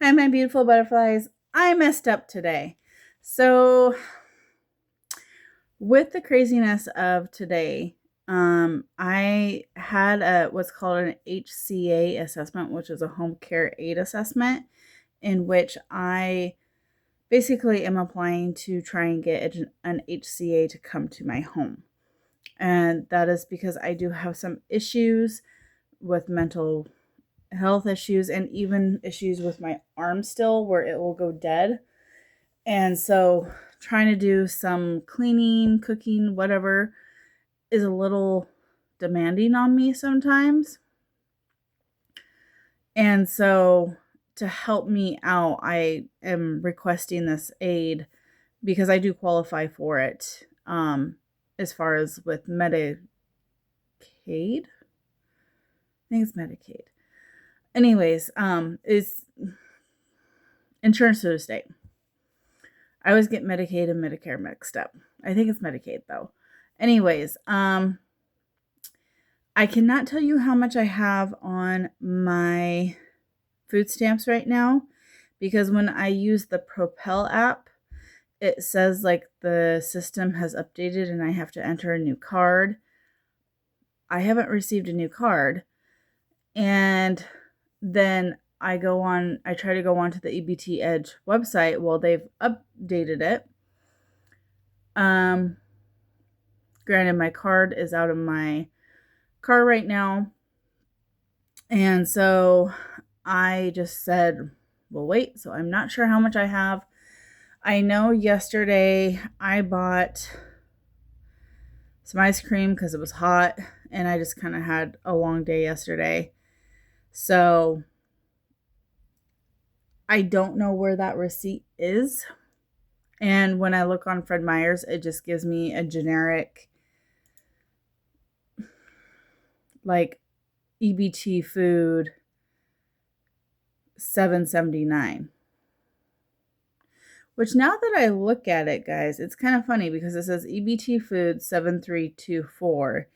Hi, my beautiful butterflies. I messed up today. So, with the craziness of today, I had what's called an HCA assessment, which is a home care aid assessment, in which I basically am applying to try and get an HCA to come to my home. And that is because I do have some issues with mental health issues and even issues with my arm still where it will go dead. And so trying to do some cleaning, cooking, whatever is a little demanding on me sometimes. And so to help me out, I am requesting this aid because I do qualify for it as far as with Medicaid. I think it's Medicaid. Anyways, is insurance to the state. I always get Medicaid and Medicare mixed up. I think it's Medicaid though. Anyways, I cannot tell you how much I have on my food stamps right now because when I use the Propel app, it says like the system has updated and I have to enter a new card. I haven't received a new card. And then I try to go on to the EBT Edge website. Well, they've updated it. Granted, my card is out of my car right now. And so I just said, well, wait. So I'm not sure how much I have. I know yesterday I bought some ice cream because it was hot and I just kind of had a long day yesterday. So I don't know where that receipt is. And when I look on Fred Meyer's, it just gives me a generic, like EBT food $7.79. Which now that I look at it, guys, it's kind of funny because it says EBT food 7324.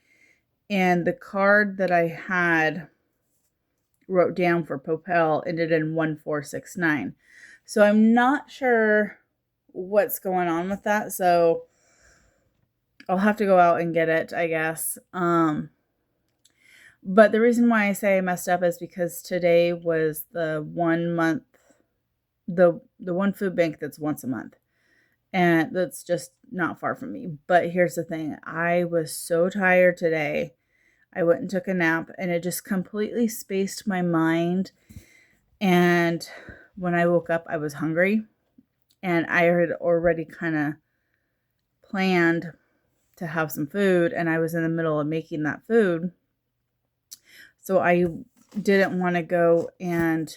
And the card that I had wrote down for Propel ended in 1469. So I'm not sure what's going on with that. So I'll have to go out and get it, I guess. But the reason why I say I messed up is because today was the 1 month, the one food bank that's once a month. And that's just not far from me. But here's the thing. I was so tired today. I went and took a nap and it just completely spaced my mind. And when I woke up, I was hungry. And I had already kind of planned to have some food. And I was in the middle of making that food. So I didn't want to go and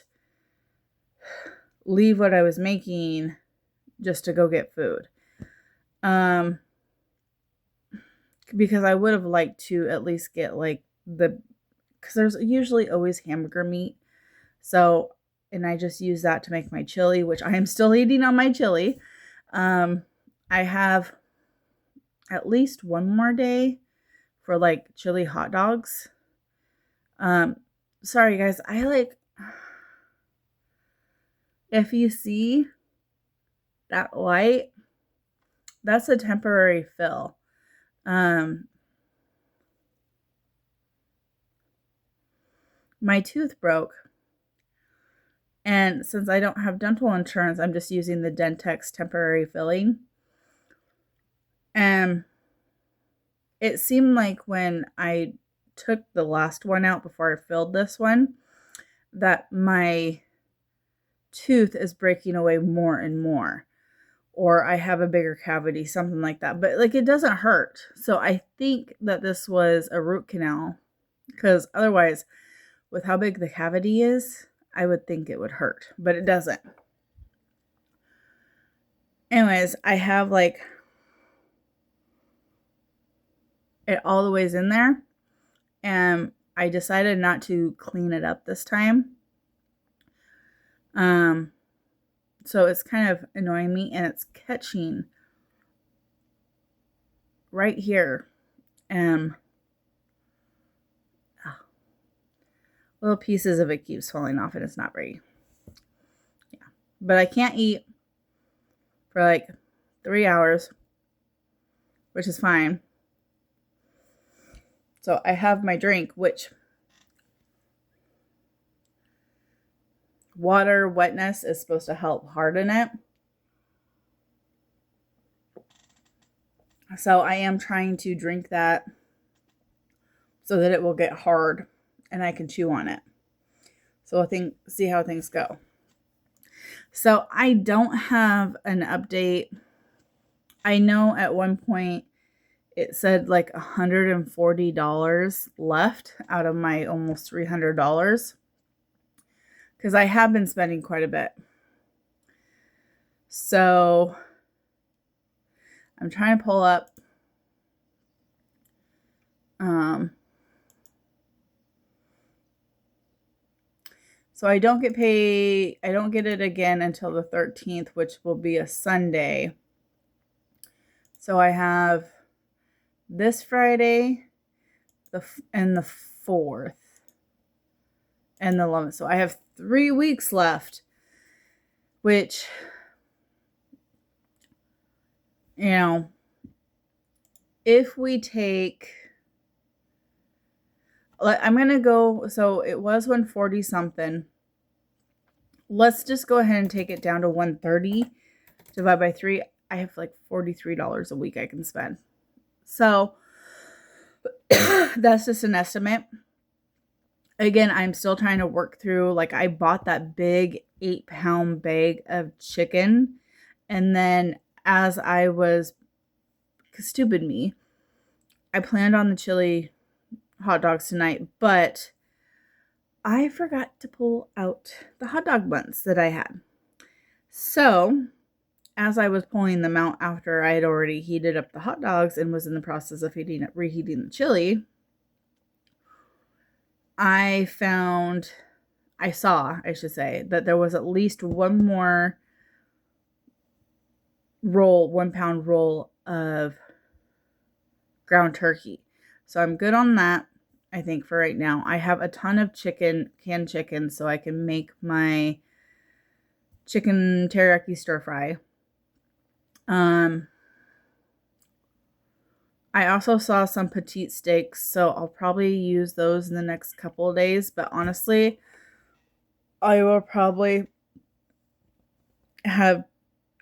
leave what I was making just to go get food. Because I would have liked to at least get like because there's usually always hamburger meat. So, and I just use that to make my chili, which I am still eating on my chili. I have at least one more day for like chili hot dogs. Sorry guys, if you see that light, that's a temporary fill. My tooth broke. And since I don't have dental insurance, I'm just using the Dentex temporary filling. And it seemed like when I took the last one out before I filled this one, that my tooth is breaking away more and more. Or I have a bigger cavity, something like that. But like it doesn't hurt. So I think that this was a root canal. Because otherwise, with how big the cavity is, I would think it would hurt. But it doesn't. Anyways, I have like it all the ways in there. And I decided not to clean it up this time. So it's kind of annoying me and it's catching right here. Little pieces of it keeps falling off and it's not very but I can't eat for like 3 hours, which is fine. So I have my drink, which water wetness is supposed to help harden it. So I am trying to drink that so that it will get hard and I can chew on it. So see how things go. So I don't have an update. I know at one point it said like $140 left out of my almost $300 because I have been spending quite a bit. So I'm trying to pull up so I don't get paid. I don't get it again until the 13th, which will be a Sunday. So I have this Friday, and the 4th, and the 11th. So I have 3 weeks left, which, you know, if we take, I'm going to go, so it was 140 something. Let's just go ahead and take it down to 130 divided by 3. I have like $43 a week I can spend. So that's just an estimate. Again, I'm still trying to work through, like I bought that big 8-pound bag of chicken. And then as I was, stupid me, I planned on the chili hot dogs tonight, but I forgot to pull out the hot dog buns that I had. So as I was pulling them out after I had already heated up the hot dogs and was in the process of reheating the chili, I saw that there was at least one more 1-pound roll of ground turkey. So I'm good on that, I think, for right now. I have a ton of canned chicken, so I can make my chicken teriyaki stir fry. I also saw some petite steaks, so I'll probably use those in the next couple of days. But honestly, I will probably have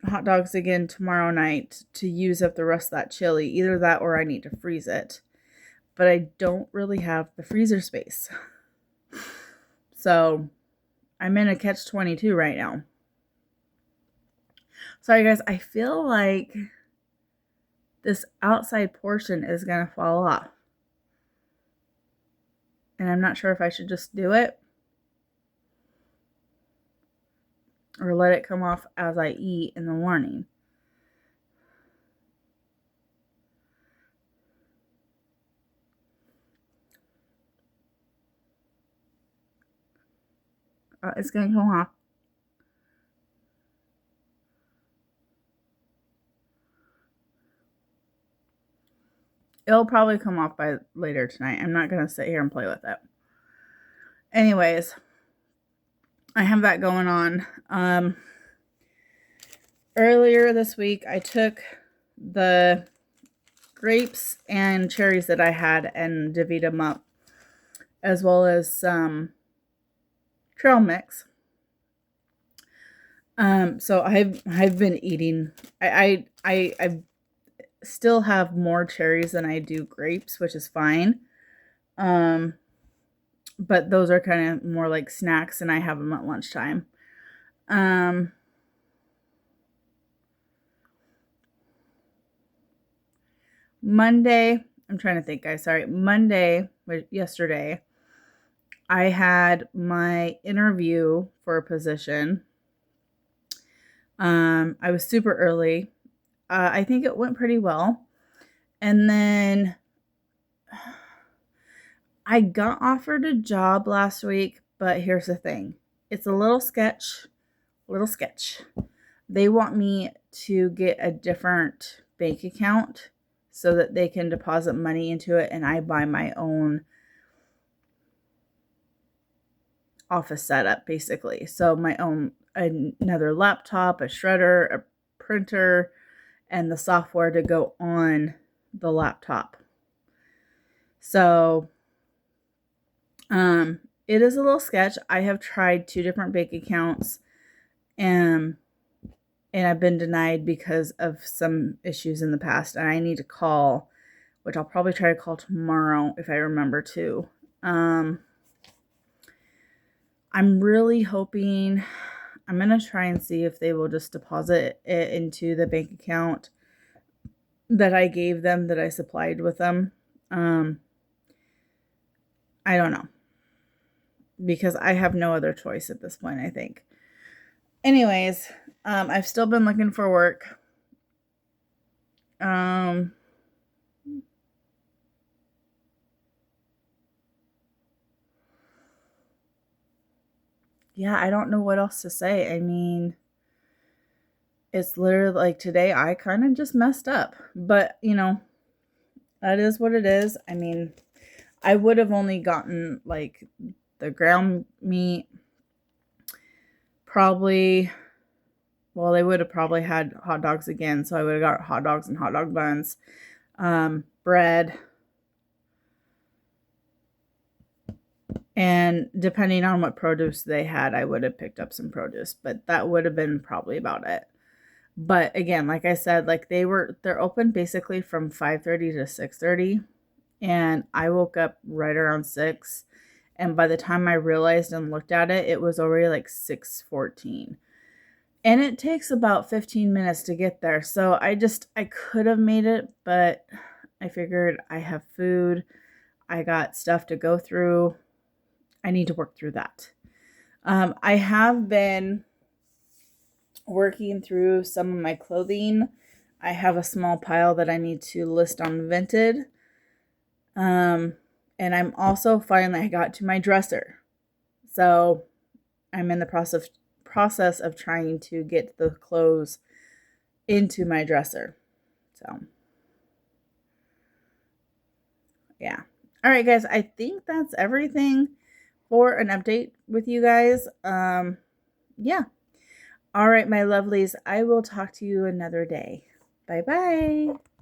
hot dogs again tomorrow night to use up the rest of that chili. Either that or I need to freeze it. But I don't really have the freezer space. So I'm in a catch-22 right now. Sorry guys, I feel like this outside portion is going to fall off. And I'm not sure if I should just do it or let it come off as I eat in the morning. It's going to come off. It'll probably come off by later tonight. I'm not going to sit here and play with it. Anyways, I have that going on. Earlier this week, I took the grapes and cherries that I had and divvied them up, as well as some trail mix. So I've been eating. I still have more cherries than I do grapes, which is fine. But those are kind of more like snacks, and I have them at lunchtime. Monday, I'm trying to think, guys. Sorry. Monday, yesterday, I had my interview for a position. I was super early. I think it went pretty well. And then I got offered a job last week, but here's the thing. It's a little sketch. They want me to get a different bank account so that they can deposit money into it and I buy my own office setup basically. So my own another laptop, a shredder, a printer, and the software to go on the laptop. So it is a little sketch. I have tried 2 different bank accounts, and I've been denied because of some issues in the past, and I need to call, which I'll probably try to call tomorrow if I remember to. I'm really hoping, I'm going to try and see if they will just deposit it into the bank account that I gave them, that I supplied with them. I don't know, because I have no other choice at this point, I think. Anyways, I've still been looking for work. Yeah, I don't know what else to say. I mean, it's literally like today I kind of just messed up, but that is what it is. I mean, I would have only gotten like the ground meat, probably. Well, they would have probably had hot dogs again, so I would have got hot dogs and hot dog buns, bread, and depending on what produce they had, I would have picked up some produce, but that would have been probably about it. But again, like I said, like they're open basically from 5:30 to 6:30, and I woke up right around 6, and by the time I realized and looked at it, it was already like 6:14. And it takes about 15 minutes to get there. So I could have made it, but I figured I have food. I got stuff to go through. I need to work through that. I have been working through some of my clothing. I have a small pile that I need to list on Vinted. And I'm also finally got to my dresser. So I'm in the process of trying to get the clothes into my dresser. So yeah. All right, guys, I think that's everything for an update with you guys. Yeah. All right, my lovelies, I will talk to you another day. Bye-bye.